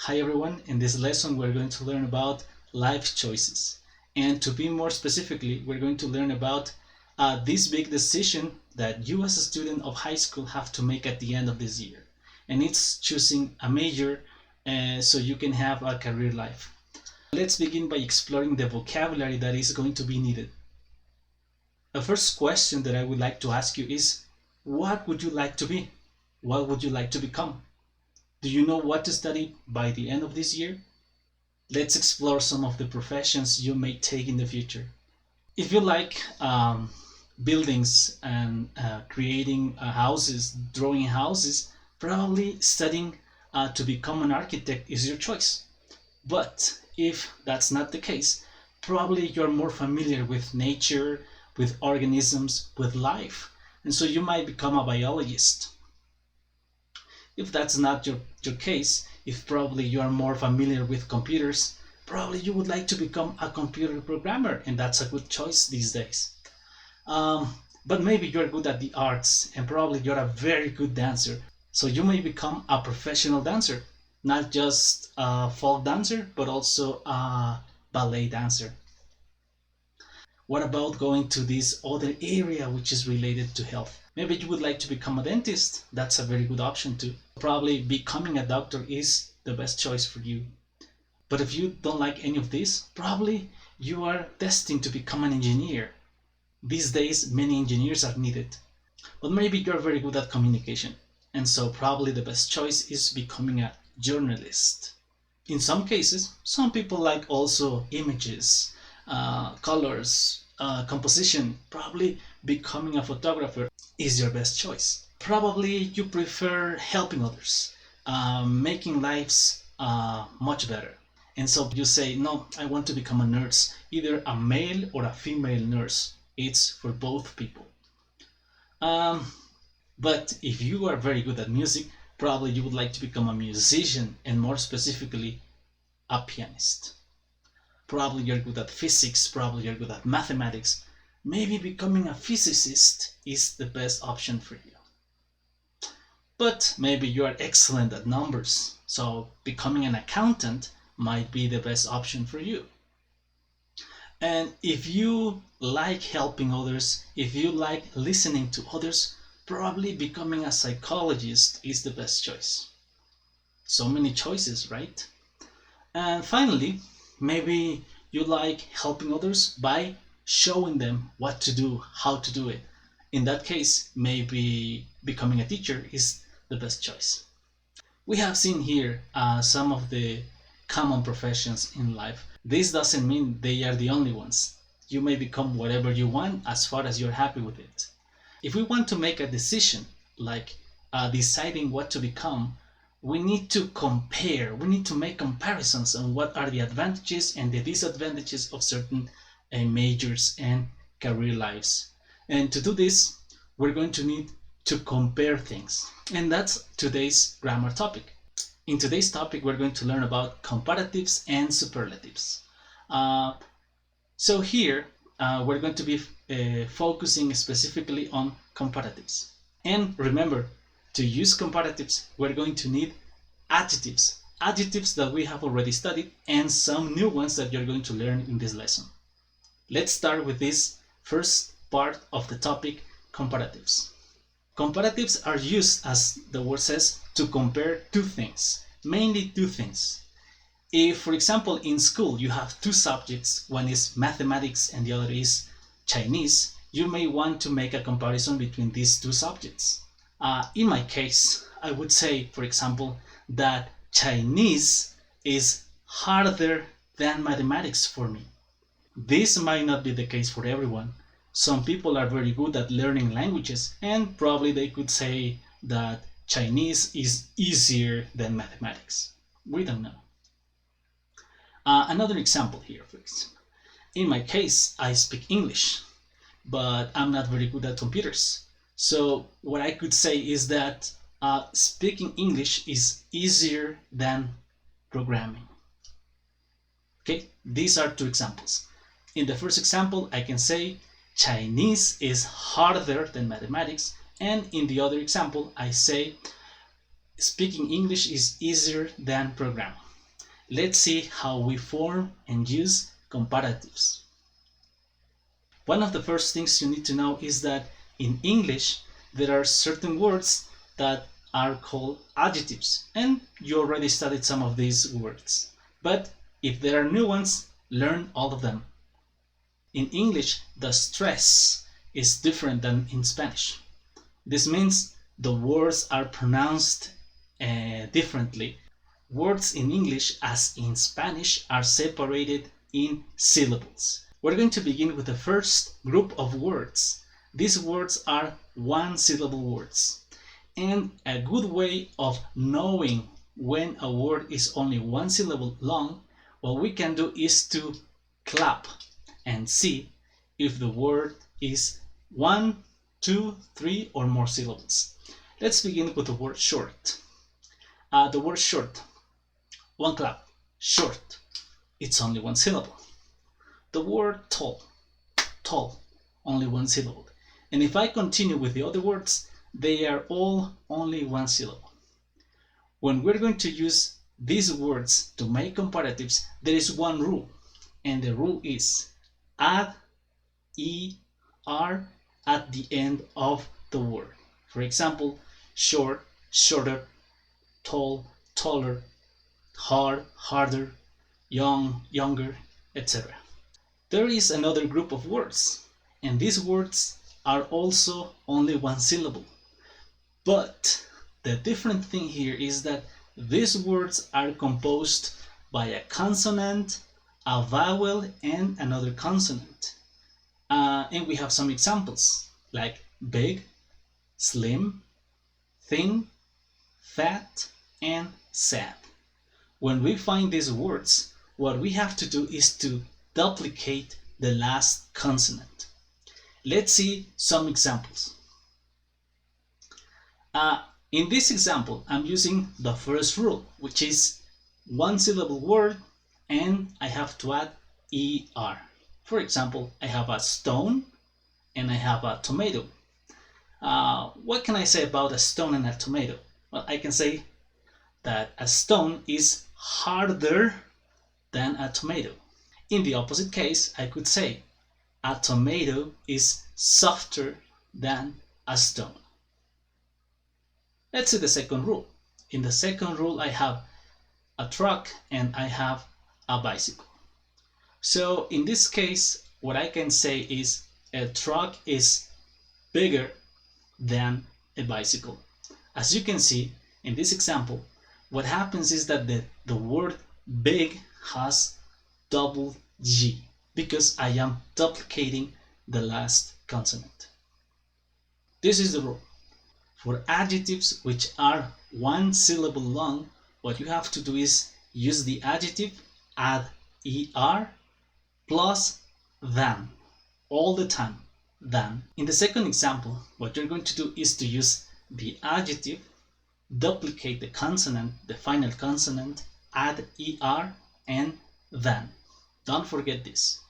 Hi everyone, in this lesson we're going to learn about life choices. And to be more specifically, we're going to learn about this big decision that you as a student of high school have to make at the end of this year. And it's choosing a major so you can have a career life. Let's begin by exploring the vocabulary that is going to be needed. The first question that I would like to ask you is, what would you like to be? What would you like to become? Do you know what to study by the end of this year? Let's explore some of the professions you may take in the future. If you like buildings and creating houses, drawing houses, probably studying to become an architect is your choice. But if that's not the case, probably you're more familiar with nature, with organisms, with life, and so you might become a biologist. If that's not your case, if probably you are more familiar with computers, probably you would like to become a computer programmer, and that's a good choice these days. But maybe you're good at the arts, and probably you're a very good dancer, so you may become a professional dancer, not just a folk dancer, but also a ballet dancer. What about going to this other area which is related to health? Maybe you would like to become a dentist. That's a very good option too. Probably becoming a doctor is the best choice for you. But if you don't like any of this, probably you are destined to become an engineer. These days, many engineers are needed. But maybe you're very good at communication. And so probably the best choice is becoming a journalist. In some cases, some people like also images, colors, composition. Probably becoming a photographer is your best choice. Probably you prefer helping others, making lives much better. And so you say, no, I want to become a nurse, either a male or a female nurse. It's for both people. But if you are very good at music, probably you would like to become a musician, and more specifically, a pianist. Probably you're good at physics, probably you're good at mathematics. Maybe becoming a physicist is the best option for you. But maybe you are excellent at numbers, so becoming an accountant might be the best option for you. And if you like helping others, if you like listening to others, probably becoming a psychologist is the best choice. So many choices, right? And finally, maybe you like helping others by showing them what to do, how to do it. In that case, maybe becoming a teacher is the best choice. We have seen here some of the common professions in life. This doesn't mean they are the only ones. You may become whatever you want as far as you're happy with it. If we want to make a decision, like deciding what to become, we need to compare, we need to make comparisons on what are the advantages and the disadvantages of certain majors and career lives. And to do this, we're going to need to compare things. And that's today's grammar topic. In today's topic, we're going to learn about comparatives and superlatives. So here, we're going to be focusing specifically on comparatives. And remember, to use comparatives, we're going to need adjectives. Adjectives that we have already studied and some new ones that you're going to learn in this lesson. Let's start with this first part of the topic, comparatives. Comparatives are used, as the word says, to compare two things, mainly two things. If, for example, in school you have two subjects, one is mathematics and the other is Chinese, you may want to make a comparison between these two subjects. In my case, I would say, for example, that Chinese is harder than mathematics for me. This might not be the case for everyone. Some people are very good at learning languages, and probably they could say that Chinese is easier than mathematics. We don't know. Another example here, for example. In my case, I speak English, but I'm not very good at computers. So what I could say is that speaking English is easier than programming. Okay, these are two examples. In the first example, I can say Chinese is harder than mathematics, and in the other example, I say speaking English is easier than programming. let's see how we form and use comparatives. One of the first things you need to know is that in English there are certain words that are called adjectives, and you already studied some of these words. But if there are new ones, learn all of them. In English, the stress is different than in Spanish. This means the words are pronounced differently. Words in English, as in Spanish, are separated in syllables. We're going to begin with the first group of words. These words are one-syllable words. And a good way of knowing when a word is only one syllable long, what we can do is to clap and see if the word is 1, 2, 3 or more syllables. Let's begin with the word short. The word short, one clap, short, it's only one syllable. The word tall, tall, only one syllable. And if I continue with the other words, they are all only one syllable. When we're going to use these words to make comparatives, there is one rule, and the rule is add er at the end of the word. For example, short, shorter, tall, taller, hard, harder, young, younger, etc. There is another group of words, and these words are also only one syllable. But the different thing here is that these words are composed by a consonant, a vowel, and another consonant. And we have some examples like big, slim, thin, fat, and sad. When we find these words, what we have to do is to duplicate the last consonant. Let's see some examples. In this example, I'm using the first rule, which is one syllable word and I have to add er. For example, I have a stone and I have a tomato. What can I say about a stone and a tomato? Well, I can say that a stone is harder than a tomato. In the opposite case, I could say a tomato is softer than a stone. Let's see the second rule. In the second rule, I have a truck and I have a bicycle. So in this case, what I can say is a truck is bigger than a bicycle. As you can see in this example, what happens is that the word big has double G because I am duplicating the last consonant. This is the rule. For adjectives which are one syllable long, what you have to do is use the adjective, add er, plus than, all the time, than. In the second example, what you're going to do is to use the adjective, duplicate the consonant, the final consonant, add er, and than. Don't forget this.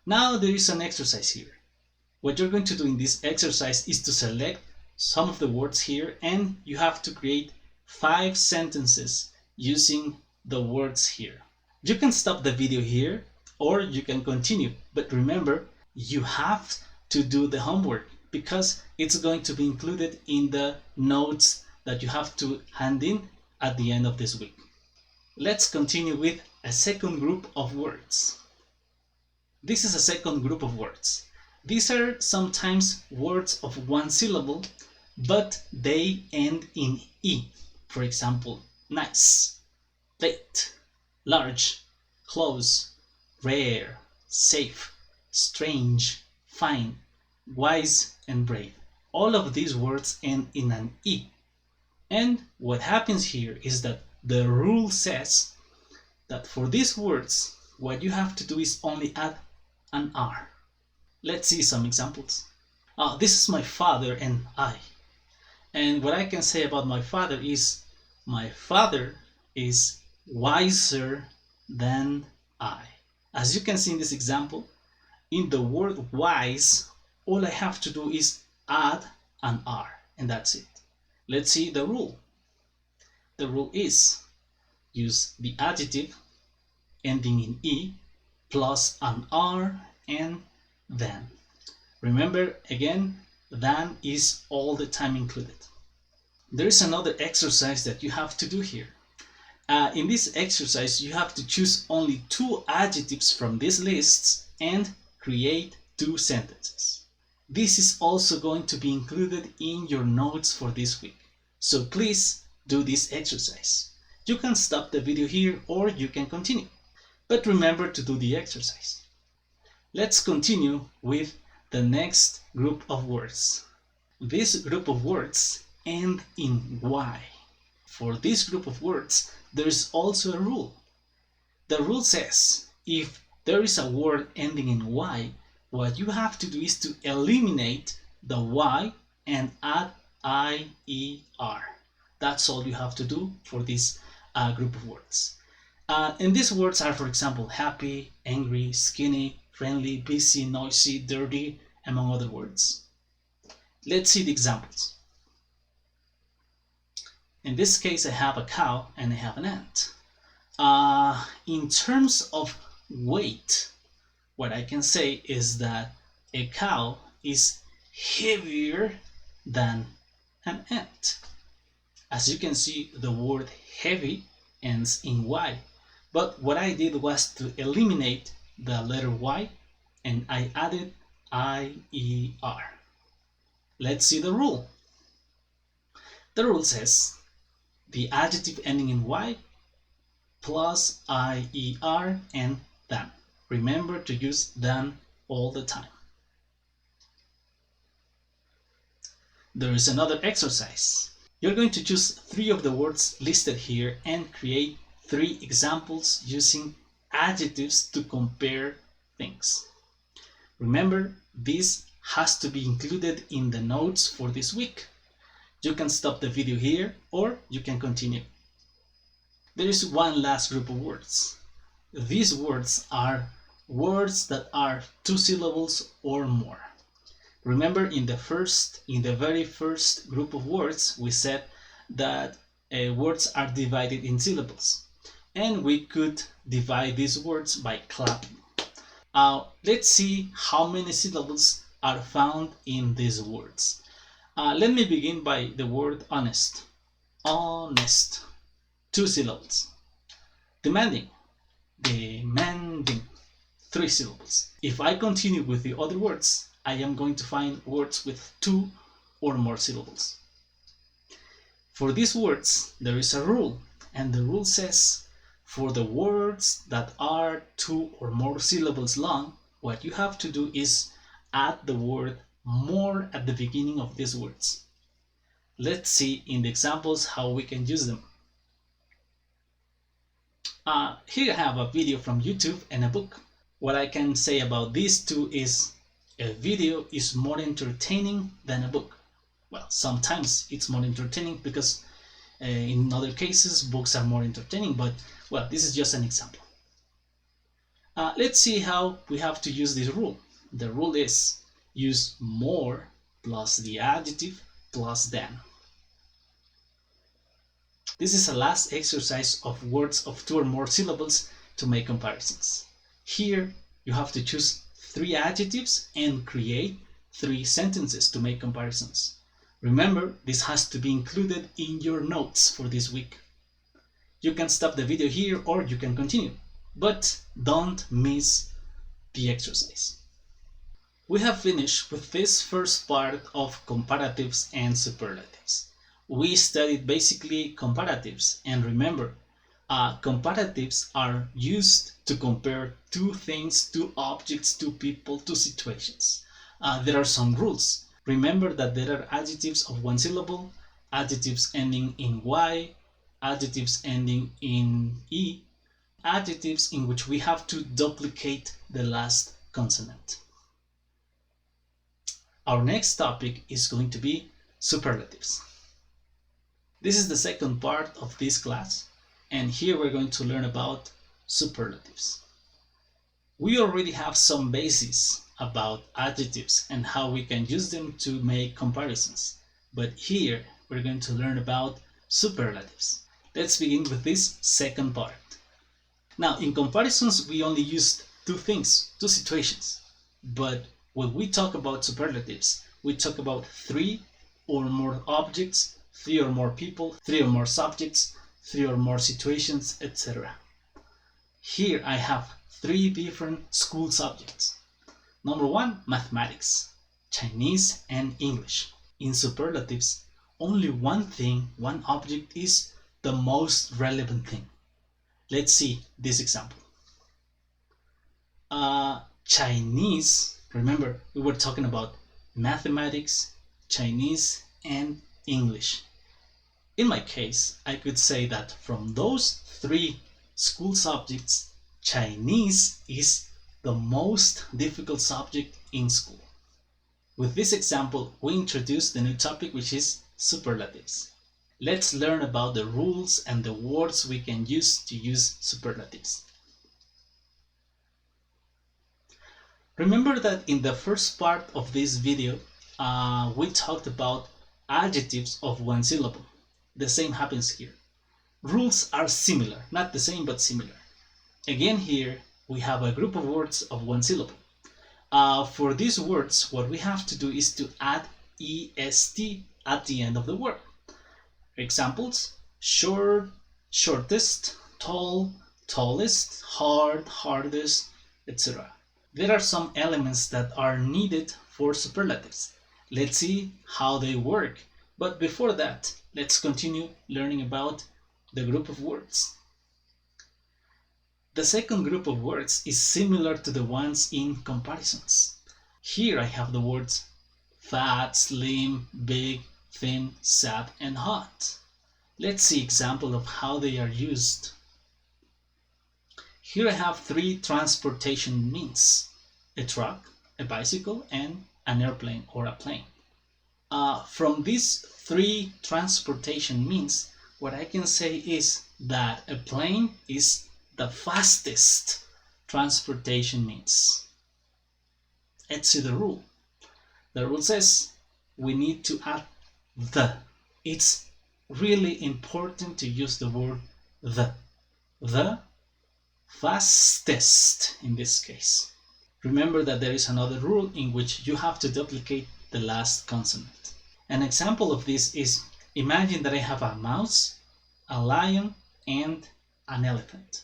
Now there is an exercise here. What you're going to do in this exercise is to select some of the words here and you have to create 5 sentences using the words here. You can stop the video here or you can continue, but remember, you have to do the homework because it's going to be included in the notes that you have to hand in at the end of this week. Let's continue with a second group of words. This is a second group of words. These are sometimes words of one syllable, but they end in E. For example, nice, plate, large, close, rare, safe, strange, fine, wise, and brave. All of these words end in an E. And what happens here is that the rule says that for these words, what you have to do is only add an R. Let's see some examples. This is my father and I. And what I can say about my father is wiser than I. As you can see in this example, in the word wise, all I have to do is add an R, and that's it. Let's see the rule. The rule is use the adjective ending in E plus an R and than. Remember, again, than is all the time included. There is another exercise that you have to do here. In this exercise, you have to choose only 2 adjectives from these lists and create 2 sentences. This is also going to be included in your notes for this week. So please do this exercise. You can stop the video here or you can continue. But remember to do the exercise. Let's continue with the next group of words. This group of words end in Y. For this group of words, there is also a rule. The rule says if there is a word ending in Y, what you have to do is to eliminate the Y and add IER. That's all you have to do for this group of words. And these words are, for example, happy, angry, skinny, friendly, busy, noisy, dirty, among other words. Let's see the examples. In this case, I have a cow and I have an ant. In terms of weight, what I can say is that a cow is heavier than an ant. As you can see, the word heavy ends in Y. But what I did was to eliminate the letter Y and I added IER. Let's see the rule. The rule says the adjective ending in Y plus IER and than. Remember to use than all the time. There is another exercise. You're going to choose 3 of the words listed here and create 3 examples using adjectives to compare things. Remember, this has to be included in the notes for this week. You can stop the video here or you can continue. There is one last group of words. These words are words that are 2 syllables or more. Remember, in the very first group of words, we said that words are divided in syllables. And we could divide these words by clapping. Let's see how many syllables are found in these words. Let me begin by the word honest. Honest. 2 syllables. Demanding. Demanding. 3 syllables. If I continue with the other words, I am going to find words with 2 or more syllables. For these words, there is a rule, and the rule says for the words that are 2 or more syllables long, what you have to do is add the word more at the beginning of these words. Let's see in the examples how we can use them. Here I have a video from YouTube and a book. What I can say about these two is a video is more entertaining than a book. Well, sometimes it's more entertaining because in other cases books are more entertaining, but well, this is just an example. Let's see how we have to use this rule. The rule is use more plus the adjective plus than. This is a last exercise of words of 2 or more syllables to make comparisons. Here you have to choose 3 adjectives and create 3 sentences to make comparisons. Remember, this has to be included in your notes for this week. You can stop the video here or you can continue, but don't miss the exercise. We have finished with this first part of comparatives and superlatives. We studied basically comparatives, and remember, comparatives are used to compare 2 things, 2 objects, 2 people, 2 situations. There are some rules. Remember that there are adjectives of 1 syllable, adjectives ending in Y, adjectives ending in E, adjectives in which we have to duplicate the last consonant. Our next topic is going to be superlatives. This is the second part of this class, and here we're going to learn about superlatives. We already have some basis about adjectives and how we can use them to make comparisons, but here we're going to learn about superlatives. Let's begin with this second part. Now, in comparisons, we only used two things, two situations. But when we talk about superlatives, we talk about three or more objects, three or more people, three or more subjects, three or more situations, etc. Here I have three different school subjects. Number one, mathematics, Chinese, and English. In superlatives, only one thing, one object is the most relevant thing. Let's see this example. Chinese, remember we were talking about mathematics, Chinese, and English. In my case, I could say that from those three school subjects, Chinese is the most difficult subject in school. With this example, we introduce the new topic, which is superlatives. Let's learn about the rules and the words we can use to use superlatives. Remember that in the first part of this video, we talked about adjectives of one syllable. The same happens here. Rules are similar, not the same, but similar. Again, here we have a group of words of one syllable. For these words, what we have to do is to add est at the end of the word. Examples: short, shortest, tall, tallest, hard, hardest, etc. There are some elements that are needed for superlatives. Let's see how they work. But before that, let's continue learning about the group of words. The second group of words is similar to the ones in comparisons. Here I have the words fat, slim, big, thin, sad, and hot. Let's see example of how they are used. Here I have three transportation means: a truck, a bicycle, and an airplane or a plane. From these three transportation means, what I can say is that a plane is the fastest transportation means. Let's see the rule. The rule says we need to add the. It's really important to use the word the. The fastest in this case. Remember that there is another rule in which you have to duplicate the last consonant. An example of this is, imagine that I have a mouse, a lion, and an elephant.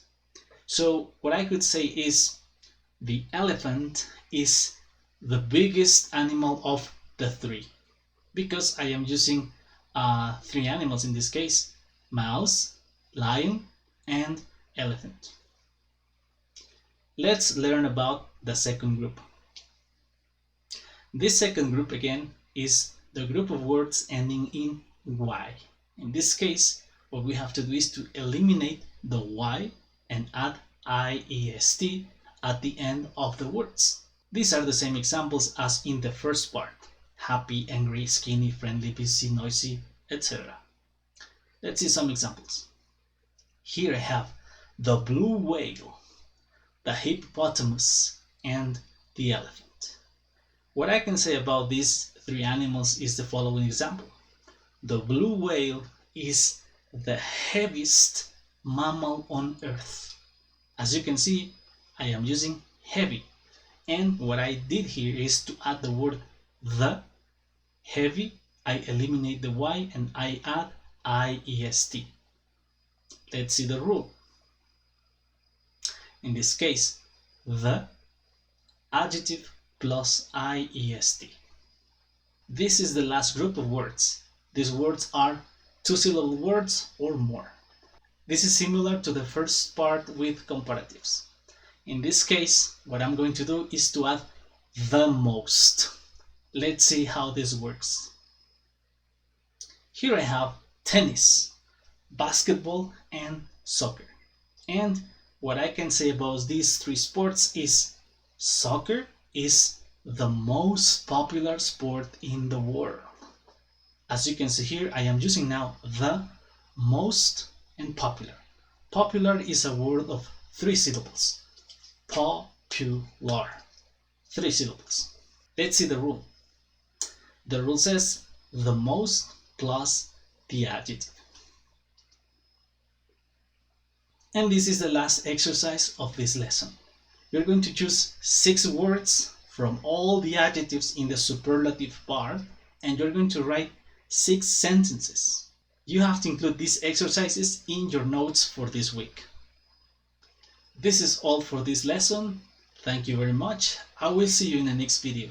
So what I could say is the elephant is the biggest animal of the three, because I am using three animals in this case: mouse, lion, and elephant. Let's learn about the second group. This second group again is the group of words ending in y. In this case, what we have to do is to eliminate the y and add iest at the end of the words. These are the same examples as in the first part: happy, angry, skinny, friendly, busy, noisy, etc. Let's see some examples. Here I have the blue whale, the hippopotamus, and the elephant. What I can say about these three animals is the following example. The blue whale is the heaviest mammal on earth. As you can see, I am using heavy. And what I did here is to add the word the, heavy, I eliminate the y, and I add iest. Let's see the rule. In this case, the adjective plus iest. This is the last group of words. These words are two-syllable words or more. This is similar to the first part with comparatives. In this case, what I'm going to do is to add the most. Let's see how this works. Here I have tennis, basketball, and soccer. And what I can say about these three sports is soccer is the most popular sport in the world. As you can see here, I am using now the, most, and popular. Popular is a word of three syllables. Popular. Three syllables. Let's see the rule. The rule says the most plus the adjective. And this is the last exercise of this lesson. You're going to choose 6 words from all the adjectives in the superlative part, and you're going to write 6 sentences. You have to include these exercises in your notes for this week. This is all for this lesson. Thank you very much. I will see you in the next video.